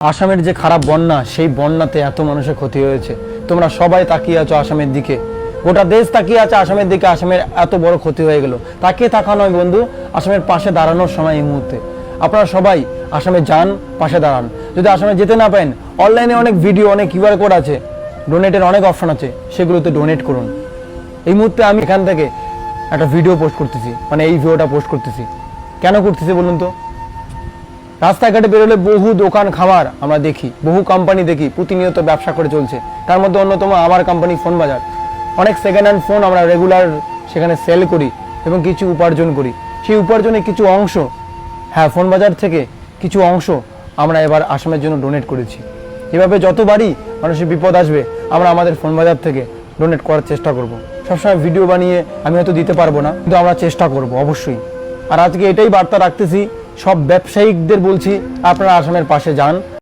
আসামের যে খারাপ বন্যা, সেই বন্যাতে এত মানুষের ক্ষতি হয়েছে। তোমরা সবাই তাকিয়ে আছো আসামের দিকে, গোটা দেশ তাকিয়ে আছে আসামের দিকে। আসামের এত বড় ক্ষতি হয়ে গেল, তাকিয়ে থাকা নয় বন্ধু, আসামের পাশে দাঁড়ানোর সময় এই মুহূর্তে। আপনারা সবাই আসামে যান, পাশে দাঁড়ান। যদি আসামে যেতে না পারেন, অনলাইনে অনেক ভিডিও, অনেক কিউআর কোড আছে, ডোনেটের অনেক অপশন আছে, সেগুলোতে ডোনেট করুন। এই মুহূর্তে আমি এখান থেকে একটা ভিডিও পোস্ট করতেছি, মানে এই ভিডিওটা পোস্ট করতেছি। কেন করতেছি বলুন তো? রাস্তাঘাটে বেরোলে বহু দোকান খামার আমরা দেখি, বহু কোম্পানি দেখি প্রতিনিয়ত ব্যবসা করে চলছে। তার মধ্যে অন্যতম আমার কোম্পানি ফোন বাজার। অনেক সেকেন্ড হ্যান্ড ফোন আমরা রেগুলার সেখানে সেল করি এবং কিছু উপার্জন করি। সেই উপার্জনের কিছু অংশ, হ্যাঁ, ফোন বাজার থেকে কিছু অংশ আমরা এবার আসামের জন্য ডোনেট করেছি। এভাবে যতবারই মানুষের বিপদ আসবে, আমরা আমাদের ফোন বাজার থেকে ডোনেট করার চেষ্টা করব। সবসময় ভিডিও বানিয়ে আমি হয়তো দিতে পারবো না, কিন্তু আমরা চেষ্টা করব অবশ্যই। আর আজকে এটাই বার্তা রাখতেছি, সব ব্যবসায়িকদের বলছি, আপনারা আসামের পাশে যান।